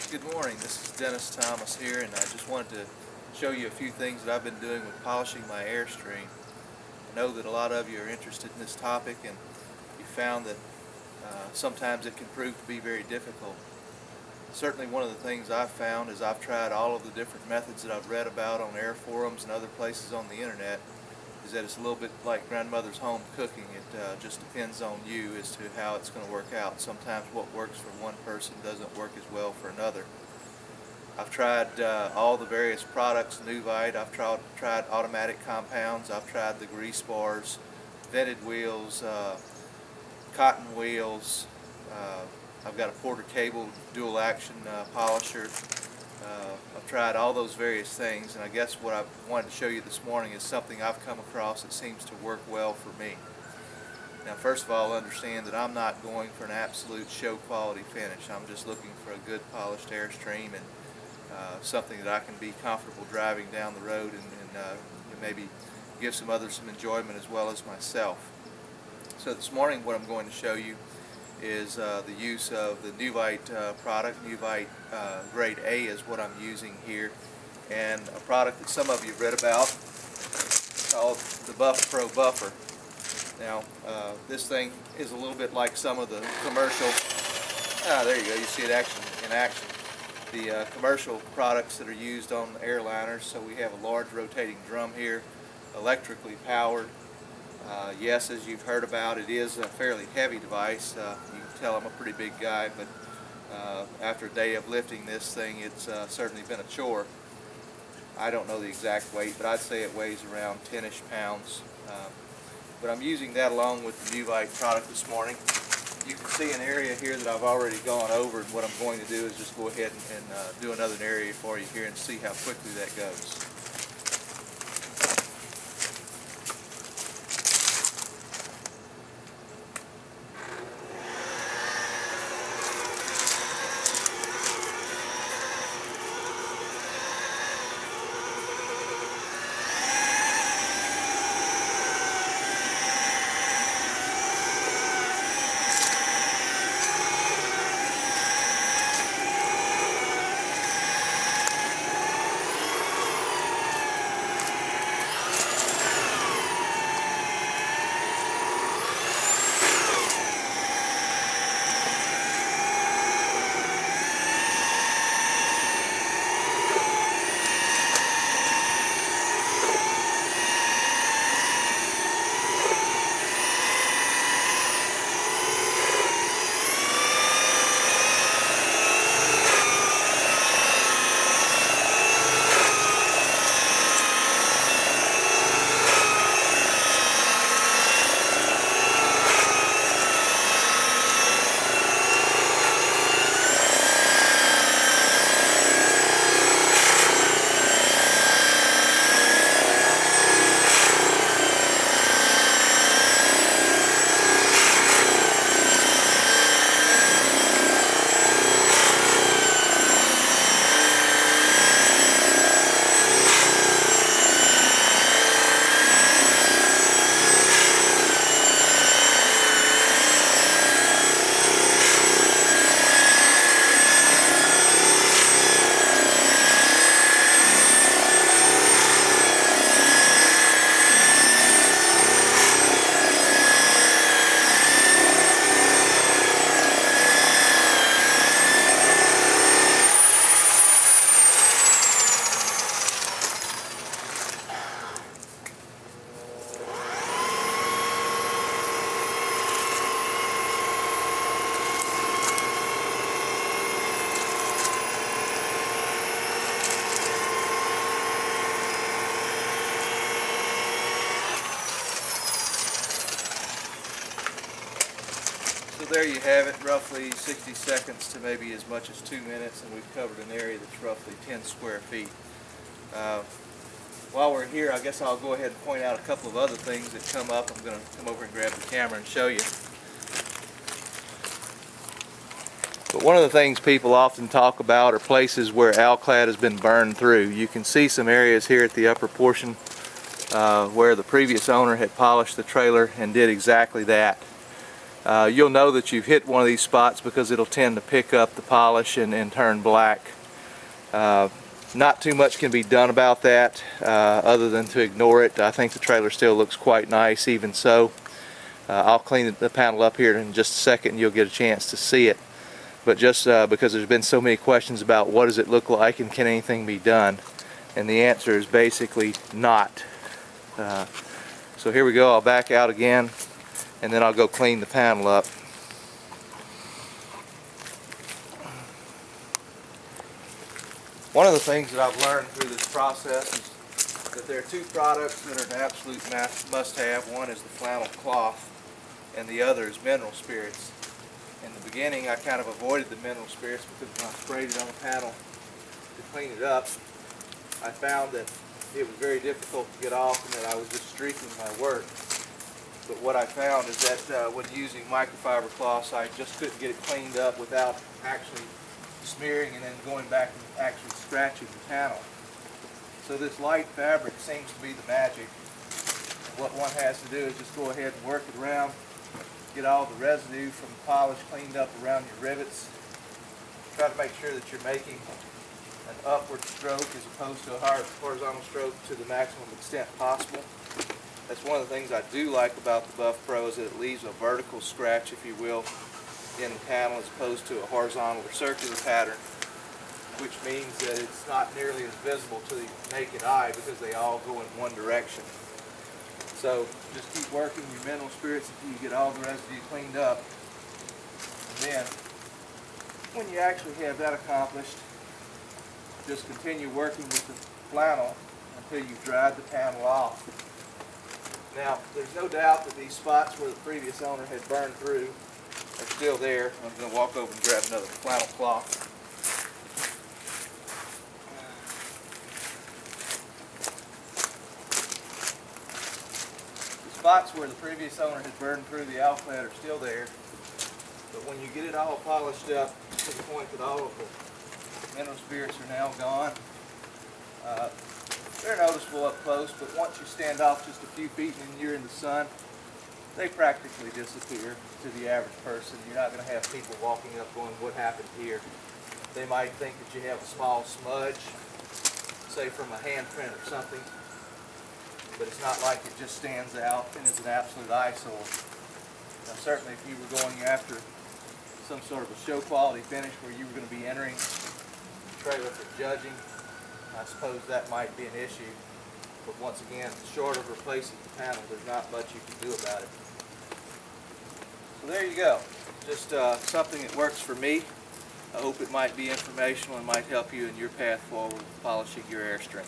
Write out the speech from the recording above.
Good morning, this is Dennis Thomas here, and I just wanted to show you a few things that I've been doing with polishing my Airstream. I know that a lot of you are interested in this topic, and you found that sometimes it can prove to be very difficult. Certainly one of the things I've found is I've tried all of the different methods that I've read about on air forums and other places on the internet, is that it's a little bit like grandmother's home cooking. It just depends on you as to how it's going to work out. Sometimes what works for one person doesn't work as well for another. I've tried all the various products, Nuvite, I've tried automatic compounds, I've tried the grease bars, vented wheels, cotton wheels, I've got a Porter cable dual action polisher. I've tried all those various things, and I guess what I wanted to show you this morning is something I've come across that seems to work well for me. Now, first of all, understand that I'm not going for an absolute show quality finish. I'm just looking for a good polished Airstream and something that I can be comfortable driving down the road and maybe give some others some enjoyment as well as myself. So this morning what I'm going to show you is the use of the Nuvite product. Nuvite grade A is what I'm using here, and a product that some of you have read about called the Buffpro buffer. Now this thing is a little bit like some of the commercial, there you go, you see it in action. The commercial products that are used on airliners. So we have a large rotating drum here, electrically powered. Yes, as you've heard about, it is a fairly heavy device. You can tell I'm a pretty big guy, but after a day of lifting this thing, it's certainly been a chore. I don't know the exact weight, but I'd say it weighs around 10-ish pounds. But I'm using that along with the Nuvite product this morning. You can see an area here that I've already gone over, and what I'm going to do is just go ahead and do another area for you here and see how quickly that goes. So there you have it, roughly 60 seconds to maybe as much as 2 minutes, and we've covered an area that's roughly 10 square feet. While we're here, I guess I'll go ahead and point out a couple of other things that come up. I'm going to come over and grab the camera and show you. But one of the things people often talk about are places where alclad has been burned through. You can see some areas here at the upper portion where the previous owner had polished the trailer and did exactly that. You'll know that you've hit one of these spots because it'll tend to pick up the polish and turn black. Not too much can be done about that other than to ignore it. I think the trailer still looks quite nice even so. I'll clean the panel up here in just a second and you'll get a chance to see it. But just because there's been so many questions about what does it look like and can anything be done, and the answer is basically not. So here we go. I'll back out again and then I'll go clean the panel up. One of the things that I've learned through this process is that there are two products that are an absolute must-have. One is the flannel cloth and the other is mineral spirits. In the beginning I kind of avoided the mineral spirits because when I sprayed it on the panel to clean it up, I found that it was very difficult to get off and that I was just streaking my work. But what I found is that when using microfiber cloths, I just couldn't get it cleaned up without actually smearing and then going back and actually scratching the panel. So this light fabric seems to be the magic. What one has to do is just go ahead and work it around, get all the residue from the polish cleaned up around your rivets. Try to make sure that you're making an upward stroke as opposed to a horizontal stroke to the maximum extent possible. That's one of the things I do like about the Buffpro, is that it leaves a vertical scratch, if you will, in the panel as opposed to a horizontal or circular pattern, which means that it's not nearly as visible to the naked eye because they all go in one direction. So just keep working your mineral spirits until you get all the residue cleaned up. And then when you actually have that accomplished, just continue working with the flannel until you've dried the panel off. Now, there's no doubt that these spots where the previous owner had burned through are still there. I'm going to walk over and grab another flannel cloth. The spots where the previous owner had burned through the outlet are still there, but when you get it all polished up to the point that all of the mineral spirits are now gone, they're noticeable up close, but once you stand off just a few feet and you're in the sun, they practically disappear to the average person. You're not going to have people walking up going, what happened here? They might think that you have a small smudge, say from a handprint or something, but it's not like it just stands out and is an absolute eyesore. Now certainly if you were going after some sort of a show quality finish where you were going to be entering the trailer for judging, I suppose that might be an issue. But once again, short of replacing the panel, there's not much you can do about it. So there you go. Just something that works for me. I hope it might be informational and might help you in your path forward with polishing your Airstream.